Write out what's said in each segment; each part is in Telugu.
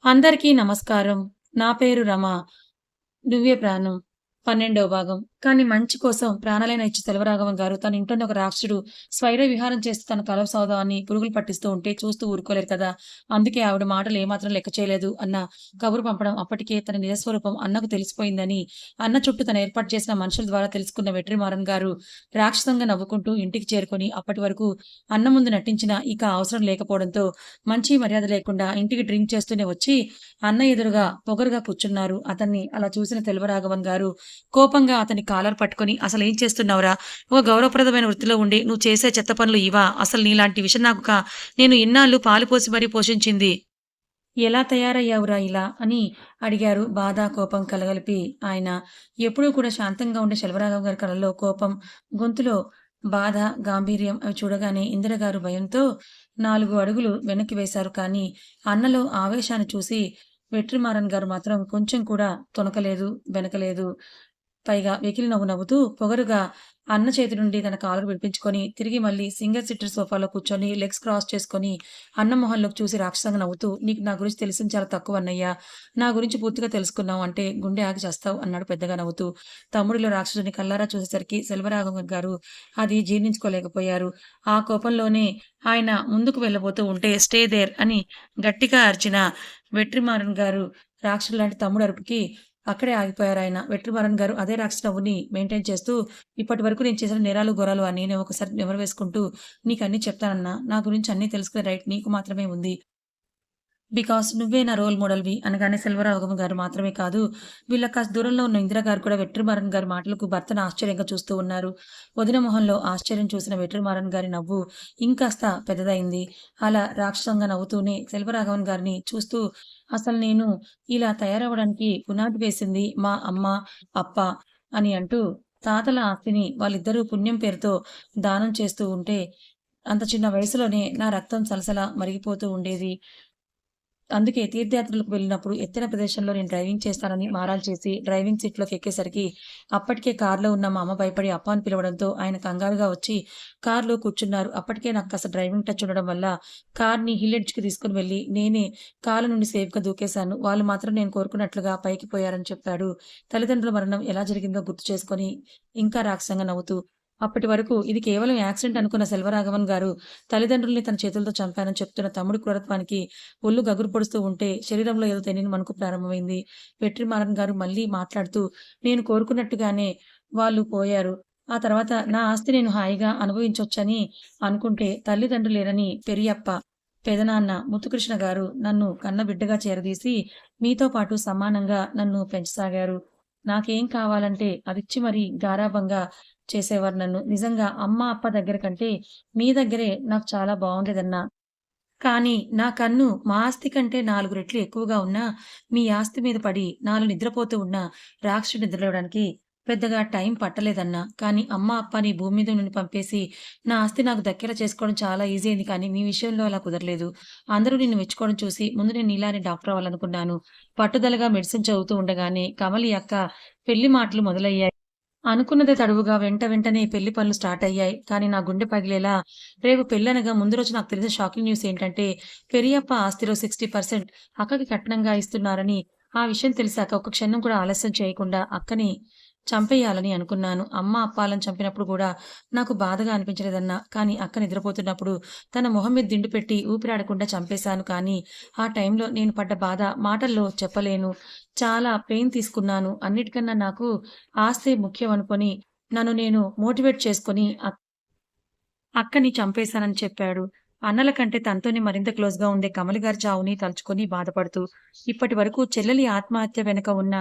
అందరికీ నమస్కారం. నా పేరు రమ. నువ్వే ప్రాణం. 12వ భాగం. కానీ మంచి కోసం ప్రాణాలైన ఇచ్చి సెల్వరాఘవం గారు తన ఇంట్లోనే ఒక రాక్షసుడు స్వైర విహారం చేస్తూ తన కలవ సౌదాన్ని పురుగులు పట్టిస్తూ ఉంటే చూస్తూ ఊరుకోలేరు కదా! అందుకే ఆవిడ మాటలు ఏమాత్రం లెక్క చేయలేదు అన్న కబురు పంపడం అప్పటికే తన నిజస్వరూపం అన్నకు తెలిసిపోయిందని అన్న చుట్టూ తను ఏర్పాటు చేసిన మనుషుల ద్వారా తెలుసుకున్న వెట్రిమారన్ గారు రాక్షసంగా నవ్వుకుంటూ ఇంటికి చేరుకొని అప్పటి వరకు అన్న ముందు నటించిన ఇక అవసరం లేకపోవడంతో మంచి మర్యాద లేకుండా ఇంటికి డ్రింక్ చేస్తూనే వచ్చి అన్న ఎదురుగా పొగరుగా కూర్చున్నారు. అతన్ని అలా చూసిన సెల్వరాఘవన్ గారు కోపంగా అతని కాలర్ పట్టుకొని "అసలేం చేస్తున్నావురా? ఓ గౌరవప్రదమైన వృత్తిలో ఉండి నువ్వు చేసే చెత్త పనులు ఇవా? అసలు నీలాంటి విషనాగుక నేను ఇన్నాళ్ళు పాలు పోసి మరీ పోషించింది. ఎలా తయారయ్యావురా ఇలా?" అని అడిగారు బాధ, కోపం కలగలిపి ఆయన. ఎప్పుడూ కూడా శాంతంగా ఉండే శెల్వరాఘవ గారి కళ్ళలో కోపం, గొంతులో బాధ, గాంభీర్యం అవి చూడగానే ఇందిర గారు భయంతో 4 అడుగులు వెనక్కి వేశారు. కానీ అన్నలో ఆవేశాన్ని చూసి వెట్రిమారన్ గారు మాత్రం కొంచెం కూడా తొణకలేదు, బెనకలేదు. పైగా వెకిలి నవ్వు నవ్వుతూ పొగరుగా అన్న చేతి నుండి తన కాలర్ విడిపించుకొని తిరిగి మళ్ళీ సింగిల్ సిట్టర్ సోఫాలో కూర్చొని లెగ్స్ క్రాస్ చేసుకొని అన్న మొహంలోకి చూసి రాక్షసంగా నవ్వుతూ "నీకు నా గురించి తెలిసింది చాలా తక్కువ అన్నయ్య. నా గురించి పూర్తిగా తెలుసుకున్నావు అంటే గుండె ఆగి చస్తావు" అన్నాడు పెద్దగా నవ్వుతూ. తమ్ముడిలో రాక్షసుడిని కళ్ళారా చూసేసరికి సెల్వరాఘవ గారు అది జీర్ణించుకోలేకపోయారు. ఆ కోపంలోనే ఆయన ముందుకు వెళ్ళబోతూ ఉంటే "స్టే దేర్" అని గట్టిగా అరిచిన వెట్రిమారన్ గారు రాక్షసుడు లాంటి తమ్ముడు అరుపుకి అక్కడే ఆగిపోయారాయన. వెట్రిమారన్ గారు అదే రాక్షస నవ్వుని మెయింటైన్ చేస్తూ, "ఇప్పటివరకు నేను చేసిన నేరాలు, ఘోరాలు అన్నీ నేను ఒకసారి నెమరు వేసుకుంటూ నీకన్నీ చెప్తానన్నా. నా గురించి అన్నీ తెలుసుకునే రైట్ నీకు మాత్రమే ఉంది. బికాస్ నువ్వే నా రోల్ మోడల్‌వి" అనగానే సెల్వరాఘవ గారు మాత్రమే కాదు, వీళ్ళకి కాస్త దూరంలో ఉన్న ఇందిర గారు కూడా వెట్రిమారన్ గారి మాటలకు భర్తను ఆశ్చర్యంగా చూస్తూ ఉన్నారు. వదిన మొహంలో ఆశ్చర్యం చూసిన వెట్రిమారన్ గారి నవ్వు ఇంకాస్త పెద్దదయింది. అలా రాక్షసంగా నవ్వుతూనే సెల్వరాఘవన్ గారిని చూస్తూ, "అసలు నేను ఇలా తయారవ్వడానికి పునాది వేసింది మా అమ్మ, అప్ప" అని అంటూ తాతల ఆస్తిని వాళ్ళిద్దరూ పుణ్యం పేరుతో దానం చేస్తూ ఉంటే, అంత చిన్న వయసులోనే నా రక్తం సలసల మరిగిపోతూ ఉండేది. అందుకే తీర్థయాత్రలకు వెళ్ళినప్పుడు ఎత్తైన ప్రదేశంలో నేను డ్రైవింగ్ చేస్తానని మారాలు చేసి డ్రైవింగ్ సీట్‌లోకి ఎక్కేసరికి అప్పటికే కార్‌లో ఉన్న మా అమ్మ భయపడి అప్ప అని పిలవడంతో ఆయన కంగారుగా వచ్చి కార్‌లో కూర్చున్నారు. అప్పటికే నాకు కాస్త డ్రైవింగ్ టచ్ ఉండడం వల్ల కార్‌ని హిల్ ఎడ్జ్‌కి తీసుకొని వెళ్లి నేనే కారు నుండి సేఫ్‌గా దూకేశాను. వాళ్ళు మాత్రం నేను కోరుకున్నట్లుగా పైకి పోయారని చెప్పాడు. తల్లిదండ్రుల మరణం ఎలా జరిగిందో గుర్తు చేసుకొని ఇంకా రాక్షసంగా నవ్వుతూ అప్పటి వరకు ఇది కేవలం యాక్సిడెంట్ అనుకున్న సెల్వరాఘవన్ గారు తల్లిదండ్రుల్ని తన చేతులతో చంపానని చెప్తున్న తమ్ముడి క్రూరత్వానికి ఒళ్ళు గగురు పొడుస్తూ ఉంటే శరీరంలో ఏదో తెలియని వణుకు ప్రారంభమైంది. వెట్రిమారన్ గారు మళ్ళీ మాట్లాడుతూ "నేను కోరుకున్నట్టుగానే వాళ్ళు పోయారు. ఆ తర్వాత నా ఆస్తి నేను హాయిగా అనుభవించొచ్చని అనుకుంటే తల్లిదండ్రులు లేరని పెరియప్ప, పెదనాన్న ముత్తుకృష్ణ గారు నన్ను కన్నబిడ్డగా చేరదీసి మీతో పాటు సమానంగా నన్ను పెంచసాగారు. నాకేం కావాలంటే అదిచ్చి మరీ గారాబంగా చేసేవారు నన్ను. నిజంగా అమ్మ, అప్ప దగ్గర కంటే మీ దగ్గరే నాకు చాలా బావుండేదన్నా. కానీ నా కన్ను మా ఆస్తి కంటే 4 రెట్లు ఎక్కువగా ఉన్నా, మీ ఆస్తి మీద పడి నాలో నిద్రపోతూ ఉన్న రాక్షసుడిని నిద్రలేవడానికి పెద్దగా టైం పట్టలేదన్నా. కానీ అమ్మ, అప్పని భూమి మీద నుండి పంపేసి, నా ఆస్తి నాకు దక్కేలా చేసుకోవడం చాలా ఈజీ అయింది కానీ, మీ విషయంలో అలా కుదరలేదు. అందరూ నిన్ను మెచ్చుకోవడం చూసి ముందు నేను నీలానే డాక్టర్ అవ్వాలనుకున్నాను. పట్టుదలగా మెడిసిన్ చదువుతూ ఉండగానే కమలి అక్క పెళ్లి మాటలు మొదలయ్యాయి. అనుకున్నదే తడువుగా వెంటనే పెళ్లి పనులు స్టార్ట్ అయ్యాయి. కానీ నా గుండె పగిలేలా రేపు పెళ్లనగా ముందు రోజు నాకు తెలిసిన షాకింగ్ న్యూస్ ఏంటంటే, పెరియప్ప ఆస్తిలో 60% అక్కకి కట్నంగా ఇస్తున్నారని. ఆ విషయం తెలిసాక ఒక్క క్షణం కూడా ఆలస్యం చేయకుండా అక్కని చంపేయాలని అనుకున్నాను. అమ్మ, అప్పాలను చంపినప్పుడు కూడా నాకు బాధగా అనిపించలేదన్నా. కానీ అక్క నిద్రపోతున్నప్పుడు తన మొహం మీద దిండు పెట్టి ఊపిరాడకుండా చంపేశాను. కానీ ఆ టైంలో నేను పడ్డ బాధ మాటల్లో చెప్పలేను. చాలా పెయిన్ తీసుకున్నాను. అన్నిటికన్నా నాకు ఆస్తే ముఖ్యం అనుకోని నన్ను నేను మోటివేట్ చేసుకొని అక్కని చంపేశానని చెప్పాడు. అన్నల కంటే తనతోనే మరింత క్లోజ్‌గా ఉండే కమలి గారి చావుని తలుచుకొని బాధపడుతూ, ఇప్పటి వరకు చెల్లెలి ఆత్మహత్య వెనక ఉన్న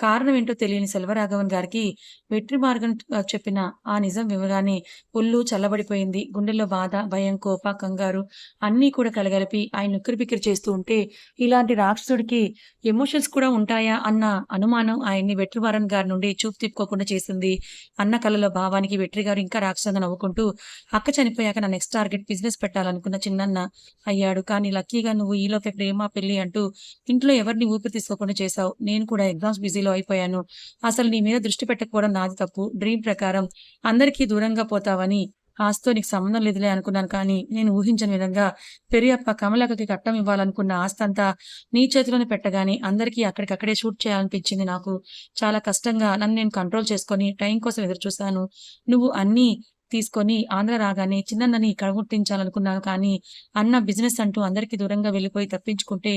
కారణమేంటో తెలియని సెల్వరాఘవన్ గారికి వెట్రిమార్గన్ చెప్పిన ఆ నిజం వినగానే ఒళ్ళు చల్లబడిపోయింది. గుండెల్లో బాధ, భయం, కంగారు అన్నీ కూడా కలగలిపి ఆయన ఉక్కిరిబిక్కిరి చేస్తూ ఉంటే, ఇలాంటి రాక్షసుడికి ఎమోషన్స్ కూడా ఉంటాయా అన్న అనుమానం ఆయన్ని వెట్రిమారన్ గారి నుండి చూపు తిప్పుకోకుండా చేసింది. అన్న కళ్ళలో భావానికి వెట్రి గారు ఇంకా రాక్షసంగా నవ్వుకుంటూ అక్క చనిపోయాక నా నెక్స్ట్ టార్గెట్ బిజినెస్ పెట్టాలనుకున్న చిన్నన్న అయ్యాడు. కానీ లక్కీగా నువ్వు ఈలోపే ప్రేమ, పెళ్లి అంటూ ఇంట్లో ఎవరిని ఊపిరి తీసుకోకుండా చేశావు. నేను కూడా ఎగ్జామ్స్ బిజీలో అయిపోయాను. అసలు నీ మీద దృష్టి పెట్టకపోవడం నాది తప్పు. డ్రీమ్ ప్రకారం అందరికీ దూరంగా పోతావని ఆస్తితో నీకు సంబంధం లేదులే అనుకున్నాను. కానీ నేను ఊహించని విధంగా పెరియప్ప కమలక్కకి కట్నం ఇవ్వాలనుకున్న ఆస్తంతా నీ చేతిలోనే పెట్టగానే అందరికీ అక్కడికక్కడే షూట్ చేయాలనిపించింది నాకు. చాలా కష్టంగా నన్ను నేను కంట్రోల్ చేసుకొని టైం కోసం ఎదురుచూశాను. నువ్వు అన్నీ తీసుకొని ఆంధ్ర రాగానే చిన్నన్నని కడగొట్టించాలనుకున్నాను. కానీ అన్న బిజినెస్ అంటూ అందరికీ దూరంగా వెళ్ళిపోయి తప్పించుకుంటే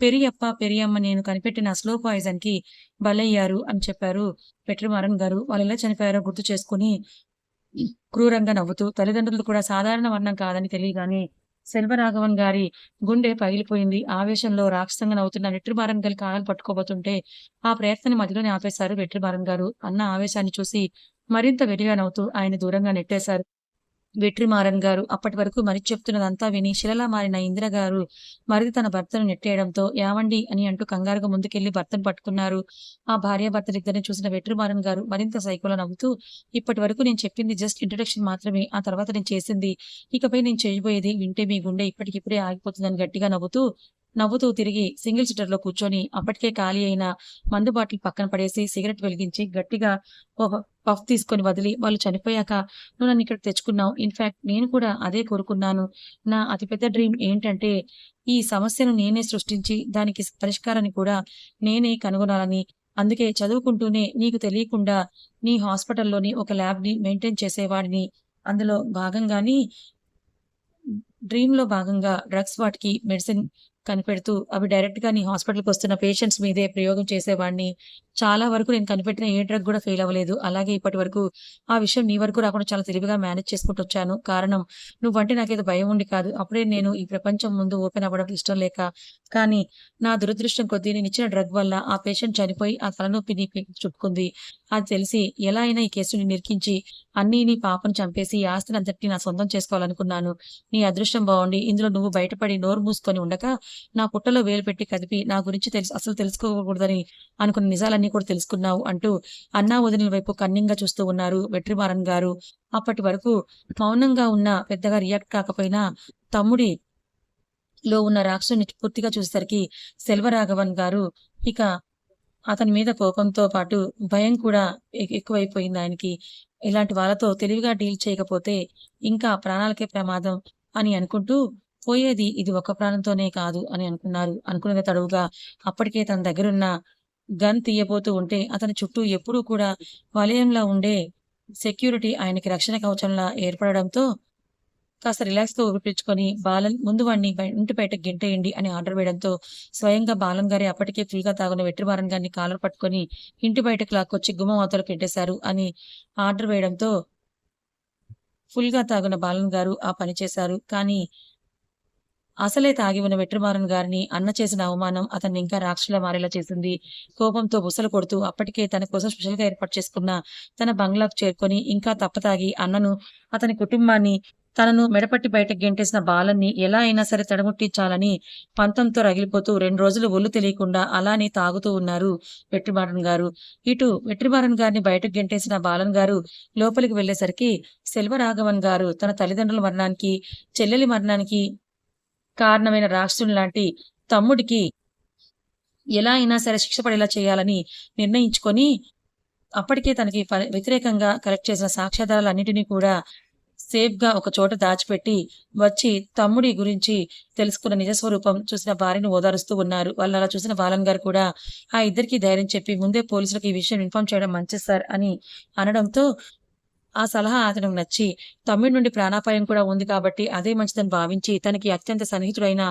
పెరియప్ప, పెరియమ్మ నేను కనిపెట్టిన స్లో పాయిజన్‌కి బలయ్యారు అని చెప్పారు వెట్రిమారన్ గారు. వాళ్ళెలా చనిపోయారో గుర్తు చేసుకొని క్రూరంగా నవ్వుతూ, తల్లిదండ్రులు కూడా సాధారణ వర్ణం కాదని తెలియగానే సెల్వరాఘవన్ గారి గుండె పగిలిపోయింది. ఆవేశంలో రాక్షసంగా నవ్వుతున్న వెట్రిమారన్ గారి కాళ్ళను పట్టుకోబోతుంటే, ఆ ప్రయత్నాన్ని మధ్యలోనే ఆపేశారు వెట్రిమారన్ గారు. అన్న ఆవేశాన్ని చూసి మరింత వెర్రిగా నవ్వుతూ ఆయన్ని దూరంగా నెట్టేశారు. వెట్రిమారన్ గారు అప్పటి వరకు మరిది చెప్తున్నదంతా విని శిలలా మారిన ఇందిర గారు మరిది తన భర్తను నెట్టేయడంతో "ఏవండీ" అని అంటూ కంగారుగా ముందుకెళ్లి భర్తను పట్టుకున్నారు. ఆ భార్యాభర్తలిద్దరిని చూసిన వెట్రిమారన్ గారు మరింత సైకోలా నవ్వుతూ "ఇప్పటి వరకు నేను చెప్పింది జస్ట్ ఇంట్రడక్షన్ మాత్రమే. ఆ తర్వాత నేను చేసింది. ఇకపై నేను చేయబోయేది వింటే మీ గుండె ఇప్పటికిప్పుడే ఆగిపోతుందని" గట్టిగా నవ్వుతూ తిరిగి సింగిల్ సీటర్‌లో కూర్చొని అప్పటికే ఖాళీ అయిన మందు బాటిల్ పక్కన పడేసి సిగరెట్ వెలిగించి గట్టిగా ఒక పఫ్ తీసుకొని వదిలి, "వాళ్ళు చనిపోయాక నువ్వు నన్నిక్కడికి తెచ్చుకున్నావు. ఇన్‌ఫాక్ట్ నేను కూడా అదే కోరుకున్నాను. నా అతిపెద్ద డ్రీమ్ ఏంటంటే, ఈ సమస్యను నేనే సృష్టించి, దానికి పరిష్కారాన్ని కూడా నేనే కనుగొనాలని. అందుకే చదువుకుంటూనే నీకు తెలియకుండా నీ హాస్పిటల్‌లోని ఒక ల్యాబ్‌ని మెయింటైన్ చేసేవాడిని. అందులో భాగంగాని డ్రీమ్‌లో భాగంగా డ్రగ్స్ వాటికి మెడిసిన్ కనిపెడుతూ, అవి డైరెక్ట్‌గా నీ హాస్పిటల్‌కొస్తున్న పేషెంట్స్ మీదే ప్రయోగం చేసేవాడిని. చాలా వరకు నేను కనిపెట్టిన ఏ డ్రగ్ గూడా ఫెయిల్ అవ్వలేదు. అలాగే ఇప్పటి వరకు ఆ విషయం నీ వరకు రాకుండా చాలా తెలివిగా మేనేజ్ చేసుకుంటొచ్చాను. కారణం నువ్వంటే నాకేదో భయం ఉండి కాదు. అప్పుడే నేను ఈ ప్రపంచం ముందు ఓపెన్ అవ్వడం ఇష్టం లేక. కానీ నా దురదృష్టం కొద్దీ నేనిచ్చిన డ్రగ్ వల్ల ఆ పేషెంట్ చనిపోయి ఆ తలనొప్పి నీకు చుట్టుకుంది. అది తెలిసి ఎలా అయినా ఈ కేసుని నిరికించి అన్నీ నీ పాపను చంపేసి ఈ ఆస్తినంతటిని నా సొంతం చేసుకోవాలనుకున్నాను. నీ అదృష్టం బావుండి ఇందులో నువ్వు బయటపడి నోరు మూసుకొని ఉండక, నా పుట్టలో వేలు పెట్టి కదిపి నా గురించి అసలు తెలుసుకోకూడదని అనుకున్న నిజాలన్నీ కూడా తెలుసుకున్నావు అంటూ అన్నా వదినల వైపు కన్నింగా చూస్తూ ఉన్నారు వెట్రిమారన్ గారు. అప్పటి వరకు మౌనంగా ఉన్న పెద్దగా రియాక్ట్ కాకపోయినా తమ్ముడిలో ఉన్న రాక్షసుని పూర్తిగా చూసేసరికి సెల్వరాఘవన్ గారు ఇక అతని మీద కోపంతో పాటు భయం కూడా ఎక్కువైపోయింది ఆయనకి. ఇలాంటి వాళ్ళతో తెలివిగా డీల్ చేయకపోతే ఇంకా ప్రాణాలకే ప్రమాదం అని అనుకుంటూ, పోయేది ఇది ఒక్క ప్రాణంతోనే కాదు అని అనుకున్నారు. అనుకున్నదే తడవుగా అప్పటికే తన దగ్గరున్న గన్ తీయబోతూ ఉంటే, అతని చుట్టూ ఎప్పుడూ కూడా వలయంలా ఉండే సెక్యూరిటీ ఆయనకి రక్షణ కవచంలా ఏర్పడడంతో కాస్త రిలాక్స్‌గా ఊపిరి పీల్చుకొని ముందు వాడిని ఇంటి బయటకి గెంటేయండి అని ఆర్డర్ వేయడంతో, స్వయంగా బాలన్ గారే అప్పటికే ఫుల్‌గా తాగున్న వెట్రిమారన్ గారిని కాలర్ పట్టుకొని ఇంటి బయటకి లాక్కొచ్చి గుమ్మం అవతల గెంటేశారు అని ఆర్డర్ వేయడంతో, ఫుల్‌గా తాగున్న బాలన్ గారు ఆ పని చేశారు. కానీ అసలే తాగి ఉన్న వెట్రిమారన్ గారిని అన్న చేసిన అవమానం అతన్ని ఇంకా రాక్షసులా మారేలా చేసింది. కోపంతో బుసలు కొడుతూ అప్పటికే తన కోసం స్పెషల్‌గా ఏర్పాటు చేసుకున్న తన బంగ్లాకు చేరుకొని ఇంకా తప్పతాగి అన్నను, అతని కుటుంబాన్ని, తనను మెడపట్టి బయటకు గెంటేసిన బాలన్ని ఎలా అయినా సరే తడముట్టించాలని పంతంతో రగిలిపోతూ 2 రోజులు ఒళ్ళు తెలియకుండా అలానే తాగుతూ ఉన్నారు వెట్రిమారన్ గారు. ఇటు వెట్రిమారన్ గారిని బయటకు గెంటేసిన బాలన్ గారు లోపలికి వెళ్ళేసరికి సెల్వరాఘవన్ గారు తన తల్లిదండ్రుల మరణానికి, చెల్లెలి మరణానికి కారణమైన రాక్షసునిలాంటి తమ్ముడికి ఎలా అయినా సరే శిక్ష పడేలా చేయాలని నిర్ణయించుకొని, అప్పటికే తనకి వ్యతిరేకంగా కలెక్ట్ చేసిన సాక్ష్యాధారాలన్నిటిని కూడా సేఫ్‌గా ఒక చోట దాచిపెట్టి, వచ్చి తమ్ముడి గురించి తెలుసుకున్న నిజ స్వరూపం చూసిన భార్యను ఓదారుస్తూ ఉన్నారు. వాళ్ళలా చూసిన బాలన్ గారు కూడా ఆ ఇద్దరికీ ధైర్యం చెప్పి, ముందే పోలీసులకు ఈ విషయం ఇన్ఫార్మ్ చేయడం మంచిది సార్ అని అనడంతో ఆ సలహా అతనికి నచ్చి, తమ్ముడి నుండి ప్రాణాపాయం కూడా ఉంది కాబట్టి అదే మంచిదని భావించి, తనకి అత్యంత సన్నిహితుడైన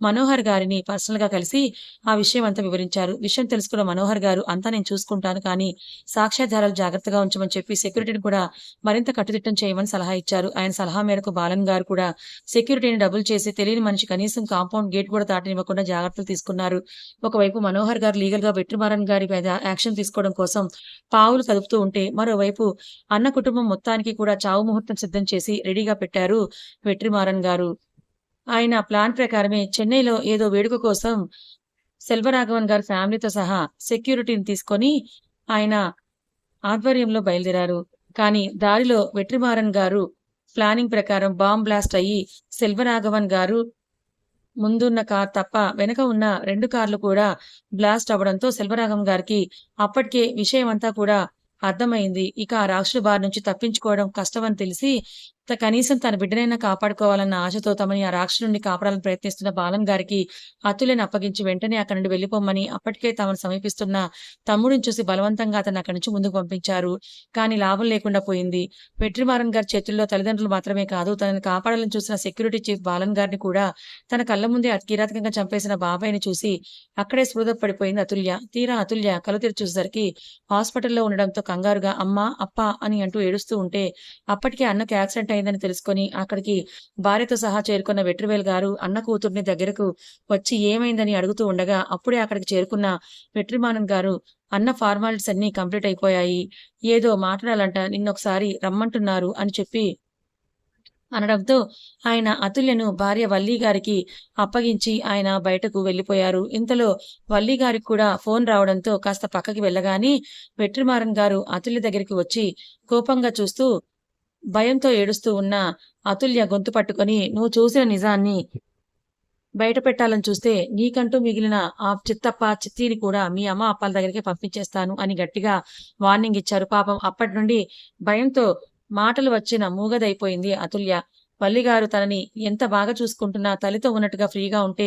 మనోహర్ గారిని పర్సనల్‌గా కలిసి ఆ విషయం అంతా వివరించారు. విషయం తెలుసుకున్న మనోహర్ గారు, "అంతా నేను చూసుకుంటాను. కానీ సాక్ష్యాధారాలు జాగ్రత్తగా ఉంచమని" చెప్పి సెక్యూరిటీని కూడా మరింత కట్టుదిట్టం చేయమని సలహా ఇచ్చారు. ఆయన సలహా మేరకు బాలన్ గారు కూడా సెక్యూరిటీని డబుల్ చేసి తెలియని మనిషి కనీసం కాంపౌండ్ గేట్ కూడా దాటనివ్వకుండా జాగ్రత్తలు తీసుకున్నారు. ఒకవైపు మనోహర్ గారు లీగల్‌గా వెట్రిమారన్ గారి మీద యాక్షన్ తీసుకోవడం కోసం పావులు కదుపుతూ ఉంటే, మరోవైపు అన్న కుటుంబం మొత్తానికి కూడా చావు ముహూర్తం సిద్ధం చేసి రెడీగా పెట్టారు వెట్రిమారన్ గారు. ఆయన ప్లాన్ ప్రకారమే చెన్నైలో ఏదో వేడుక కోసం సెల్వరాఘవన్ గారి ఫ్యామిలీతో సహా సెక్యూరిటీని తీసుకొని ఆయన ఆధ్వర్యంలో బయలుదేరారు. కానీ దారిలో వెట్రిమారన్ గారు ప్లానింగ్ ప్రకారం బాంబ్ బ్లాస్ట్ అయ్యి సెల్వరాఘవన్ గారు ముందున్న కార్ తప్ప వెనక ఉన్న 2 కార్లు కూడా బ్లాస్ట్ అవ్వడంతో సెల్వరాఘవన్ గారికి అప్పటికే విషయమంతా కూడా అర్థమైంది. ఇక ఆ రాక్షసుల బారి నుంచి తప్పించుకోవడం కష్టమని తెలిసి కనీసం తన బిడ్డనైనా కాపాడుకోవాలన్న ఆశతో తమని ఆ రాక్షసు నుండి కాపాడాలని ప్రయత్నిస్తున్న బాలన్ గారికి అతుల్యను అప్పగించి వెంటనే అక్కడి నుండి వెళ్ళిపోమ్మని అప్పటికే తమను సమీపిస్తున్న తమ్ముడిని చూసి బలవంతంగా అతన్ని అక్కడి నుంచి ముందుకు పంపించారు. కానీ లాభం లేకుండా పోయింది. వెట్రిమారన్ గారి చేతుల్లో తల్లిదండ్రులు మాత్రమే కాదు, తనని కాపాడాలని చూసిన సెక్యూరిటీ చీఫ్ బాలన్ గారిని కూడా తన కళ్ళ ముందే అతి కిరాతకంగా చంపేసిన బాబాయిని చూసి అక్కడే స్పృహ పడిపోయింది అతుల్య. తీరా అతుల్య కళ్ళు తెరిచి చూసేసరికి హాస్పిటల్‌లో ఉండడంతో కంగారుగా అమ్మా! అప్పా! అని అంటూ ఏడుస్తూ ఉంటే అప్పటికే అన్నకి యాక్సిడెంట్ అయిందని తెలుసుకొని అక్కడికి భార్యతో సహా చేరుకున్న వెట్రివేలు గారు అన్న కూతుర్ని దగ్గరకు వచ్చి ఏమైందని అడుగుతూ ఉండగా అప్పుడే అక్కడికి చేరుకున్న వెట్రిమానన్ గారు అన్న ఫార్మాలిటీస్ అన్నీ కంప్లీట్ అయిపోయాయి. ఏదో మాట్లాడాలంట నిన్నొకసారి రమ్మంటున్నారు అని చెప్పి అనడంతో ఆయన అతుల్యను భార్య వల్లి గారికి అప్పగించి ఆయన బయటకు వెళ్ళిపోయారు. ఇంతలో వల్లి గారికి కూడా ఫోన్ రావడంతో కాస్త పక్కకి వెళ్ళగానే వెట్రిమారన్ గారు అతుల్య దగ్గరికి వచ్చి కోపంగా చూస్తూ భయంతో ఏడుస్తూ ఉన్న అతుల్య గొంతు పట్టుకొని "నువ్వు చూసిన నిజాన్ని బయట పెట్టాలని చూస్తే నీకంటూ మిగిలిన ఆ చిత్తప్ప, చిట్టిని కూడా మీ అమ్మ, అప్పాల దగ్గరికే పంపించేస్తాను" అని గట్టిగా వార్నింగ్ ఇచ్చారు. పాపం అప్పటినుండి భయంతో మాటలు వచ్చిన మూగదైపోయింది అతుల్య. వల్లిగారు తనని ఎంత బాగా చూసుకుంటున్నా తల్లితో ఉన్నట్టుగా ఫ్రీగా ఉంటే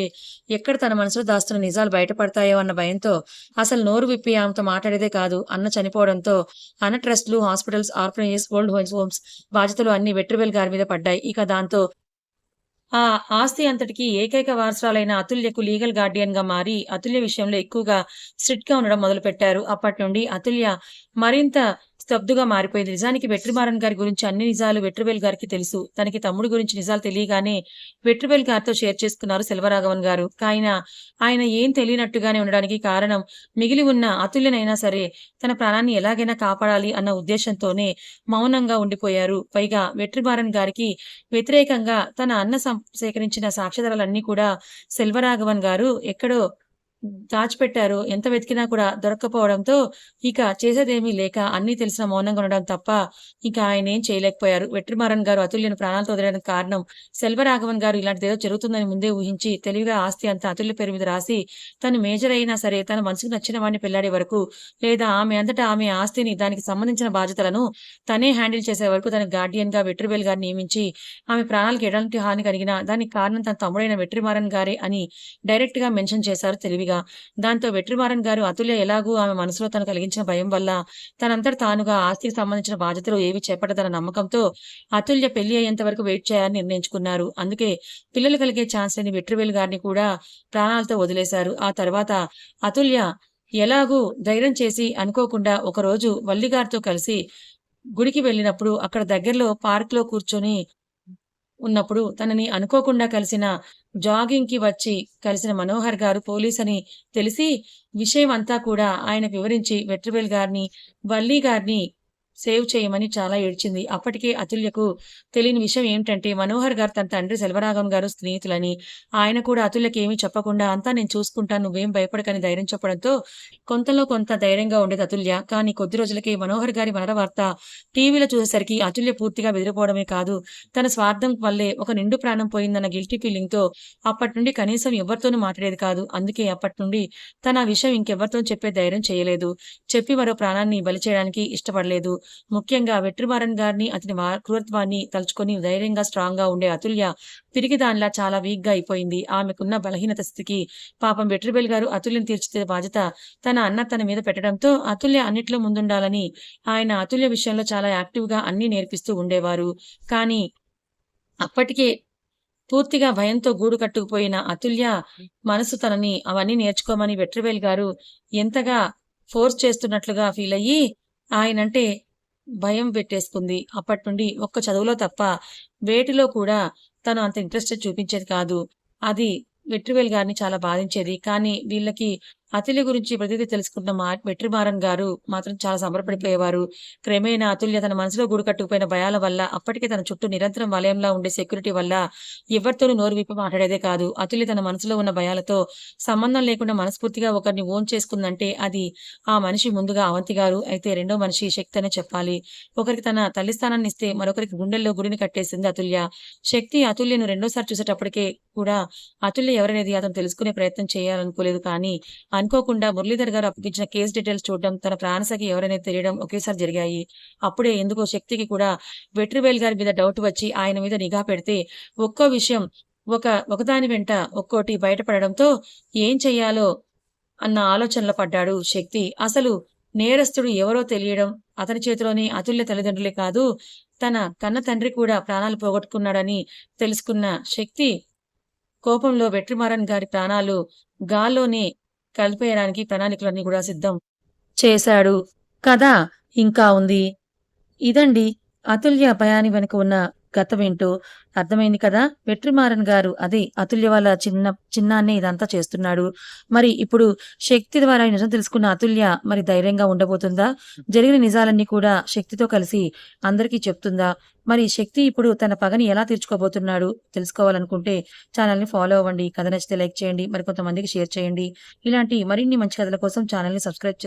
ఎక్కడ తన మనసులో దాస్తున్న నిజాలు బయటపడతాయో అన్న భయంతో అసలు నోరు విప్పి ఆమెతో మాట్లాడేదే కాదు. అన్న చనిపోవడంతో అన్న ట్రస్టులు, హాస్పిటల్స్, ఆర్ఫనేజెస్, ఓల్డ్ హోమ్స్ బాధ్యతలు అన్నీ వెట్రివేల్ గారి మీద పడ్డాయి. ఇక దాంతో ఆ ఆస్తి అంతటికి ఏకైక వారసురాలైన అతుల్యకు లీగల్ గార్డియన్‌గా మారి, అతుల్య విషయంలో ఎక్కువగా స్ట్రిక్ట్‌గా ఉండడం మొదలుపెట్టారు. అప్పటినుండి అతుల్య మరింత స్తబ్దుగా మారిపోయింది. నిజానికి వెట్రిమారన్ గారి గురించి అన్ని నిజాలు వెట్రివేల్ గారికి తెలుసు. తనకి తమ్ముడి గురించి నిజాలు తెలియగానే వెట్రివేల్ గారితో షేర్ చేసుకున్నారు సెల్వరాఘవన్ గారు. ఆయన ఏం తెలియనట్టుగానే ఉండడానికి కారణం మిగిలి ఉన్న అతుల్యనైనా సరే తన ప్రాణాన్ని ఎలాగైనా కాపాడాలి అన్న ఉద్దేశంతోనే మౌనంగా ఉండిపోయారు. పైగా వెట్రిమారన్ గారికి వ్యతిరేకంగా తన అన్న సేకరించిన సాక్ష్యాధారాలన్నీ కూడా సెల్వరాఘవన్ గారు ఎక్కడో దాచిపెట్టారు. ఎంత వెతికినా కూడా దొరక్కపోవడంతో ఇక చేసేదేమీ లేక అన్నీ తెలిసిన మౌనంగా ఉండడం తప్ప ఇక ఆయనేం చేయలేకపోయారు. వెట్రిమారన్ గారు అతుల్యను ప్రాణాలతో వదిలడానికి కారణం సెల్వరాఘవన్ గారు ఇలాంటిదేదో జరుగుతుందని ముందే ఊహించి తెలివిగా ఆస్తి అంతా అతుల్య పేరు మీద రాసి తను మేజర్ అయినా సరే తన మనసుకు నచ్చిన వాడిని పెళ్లాడే వరకు లేదా ఆమె అంతటా ఆమె ఆస్తిని దానికి సంబంధించిన బాధ్యతలను తనే హ్యాండిల్ చేసే వరకు తన గార్డియన్‌గా వెట్రివేల్ గారిని నియమించి ఆమె ప్రాణాలకు ఎలాంటి హాని కలిగినా దానికి కారణం తన తమ్ముడైన వెట్రిమారన్ గారే అని డైరెక్ట్‌గా మెన్షన్ చేశారు తెలివిగా. దాంతో వెట్రిమారన్ గారు అతుల్య ఎలాగూ ఆమె మనసులో తను కలిగించిన భయం వల్ల తనంతట తానుగా ఆస్తికి సంబంధించిన బాధ్యతలు ఏవి చేపట్టదన్న నమ్మకంతో అతుల్య పెళ్లి అయ్యేంత వరకు వెయిట్ చేయాలని నిర్ణయించుకున్నారు. అందుకే పిల్లలు కలిగే ఛాన్స్ లేని వెట్రివేల్ గారిని కూడా ప్రాణాలతో వదిలేశారు. ఆ తర్వాత అతుల్య ఎలాగూ ధైర్యం చేసి అనుకోకుండా ఒకరోజు వల్లిగారితో కలిసి గుడికి వెళ్ళినప్పుడు అక్కడ దగ్గరలో పార్క్‌లో కూర్చొని ఉన్నప్పుడు తనని అనుకోకుండా జాగింగ్‌కి వచ్చి కలిసిన మనోహర్ గారు పోలీసని తెలిసి విషయం అంతా కూడా ఆయనకు వివరించి వెట్రివేల్ గారిని, వల్లి గారిని సేవ్ చేయమని చాలా ఏడ్చింది. అప్పటికే అతుల్యకు తెలియని విషయం ఏమిటంటే మనోహర్ గారు తన తండ్రి సెల్వరాఘవన్ గారు స్నేహితులని. ఆయన కూడా అతుల్యకి ఏమీ చెప్పకుండా అంతా నేను చూసుకుంటాను నువ్వేం భయపడకని ధైర్యం చెప్పడంతో కొంతలో కొంత ధైర్యంగా ఉండేది అతుల్య. కానీ కొద్ది రోజులకే మనోహర్ గారి మరణ వార్త టీవీలో చూసేసరికి అతుల్య పూర్తిగా బెదిరిపోవడమే కాదు, తన స్వార్థం వల్లే ఒక నిండు ప్రాణం పోయిందన్న గిల్టీ ఫీలింగ్‌తో అప్పటినుండి కనీసం ఎవరితోనూ మాట్లాడేది కాదు. అందుకే అప్పటినుండి తన ఆ విషయం ఇంకెవరితోనూ చెప్పే ధైర్యం చేయలేదు. చెప్పి మరో ప్రాణాన్ని బలి చేయడానికి ఇష్టపడలేదు. ముఖ్యంగా వెట్రిమారన్ గారిని అతని క్రూరత్వాన్ని తలుచుకొని ధైర్యంగా స్ట్రాంగ్‌గా ఉండే అతుల్య పిరికిదానిలా చాలా వీక్‌గా అయిపోయింది. ఆమెకున్న బలహీనత స్థితికి పాపం వెట్రివేల్ గారు అతుల్యను తీర్చిదిద్దే బాధ్యత తన అన్న తన మీద పెట్టడంతో అతుల్య అన్నిట్లో ముందుండాలని ఆయన అతుల్య విషయంలో చాలా యాక్టివ్‌గా అన్నీ నేర్పిస్తూ ఉండేవారు. కానీ అప్పటికే పూర్తిగా భయంతో గూడు కట్టుకుపోయిన అతుల్య మనసు తనని అవన్నీ నేర్చుకోమని వెట్రివేల్ గారు ఎంతగా ఫోర్స్ చేస్తున్నట్లుగా ఫీలయ్యి ఆయనంటే భయం పెట్టేసుకుంది. అప్పటినుండి ఒక్క చదువులో తప్ప వేటిలో కూడా తను అంత ఇంట్రెస్ట్ చూపించేది కాదు. అది వెట్రివేల్ గారిని చాలా బాధించేది. కానీ వీళ్ళకి అతుల్య గురించి ప్రతిదీ తెలుసుకున్న వెట్రిమారన్ గారు మాత్రం చాలా సంబరపడిపోయేవారు. క్రమేణా అతుల్య తన మనసులో గూడు కట్టుకుపోయిన భయాల వల్ల అప్పటికే తన చుట్టూ నిరంతరం వలయంలా ఉండే సెక్యూరిటీ వల్ల ఎవరితోనూ నోరు విప్పి మాట్లాడేదే కాదు. అతుల్య తన మనసులో ఉన్న భయాలతో సంబంధం లేకుండా మనస్ఫూర్తిగా ఒకరిని ఓన్ చేసుకుందంటే అది ఆ మనిషి ముందుగా అవంతి గారు, అయితే రెండో మనిషి శక్తి అనే చెప్పాలి. ఒకరికి తన తల్లి స్థానాన్ని ఇస్తే మరొకరికి గుండెల్లో గుడిని కట్టేసింది అతుల్య. శక్తి అతుల్యను రెండోసారి చూసేటప్పటికే కూడా అతుల్య ఎవరనేది అతను తెలుసుకునే ప్రయత్నం చేయాలనుకోలేదు. కానీ అనుకోకుండా మురళీధర్ గారు అప్పగించిన కేస్ డీటెయిల్స్ చూడడం, తన ప్రాణసఖి ఎవరనేది తెలియడం ఒకేసారి జరిగాయి. అప్పుడే ఎందుకో శక్తికి కూడా వెట్రివేల్ గారి మీద డౌట్ వచ్చి ఆయన మీద నిఘా పెడితే ఒక్కో విషయం ఒకదాని వెంట ఒక్కోటి బయటపడడంతో ఏం చెయ్యాలో అన్న ఆలోచనలో పడ్డాడు శక్తి. అసలు నేరస్తుడు ఎవరో తెలియడం, అతని చేతిలోని అతుల్య తల్లిదండ్రులే కాదు, తన కన్న తండ్రి కూడా ప్రాణాలు పోగొట్టుకున్నాడని తెలుసుకున్న శక్తి కోపంలో వెట్రిమారన్ గారి ప్రాణాలు గాల్లోనే కలిపేయడానికి ప్రణాళికలన్నీ కూడా సిద్ధం చేశాడు. కథ ఇంకా ఉంది. ఇదండి అతుల్య భయాని వెనుక ఉన్న గతమేంటో అర్థమైంది కదా! వెట్రిమారన్ గారు అదే అతుల్య వాళ్ళ చిన్నాన్నే ఇదంతా చేస్తున్నాడు. మరి ఇప్పుడు శక్తి ద్వారా ఈ నిజం తెలుసుకున్న అతుల్య మరి ధైర్యంగా ఉండబోతుందా? జరిగిన నిజాలన్నీ కూడా శక్తితో కలిసి అందరికీ చెప్తుందా? మరి శక్తి ఇప్పుడు తన పగని ఎలా తీర్చుకోబోతున్నాడు తెలుసుకోవాలనుకుంటే ఛానల్‌ని ఫాలో అవ్వండి. కథ నచ్చితే లైక్ చేయండి. మరి కొంతమందికి షేర్ చేయండి. ఇలాంటి మరిన్ని మంచి కథల కోసం ఛానల్‌ని సబ్స్క్రైబ్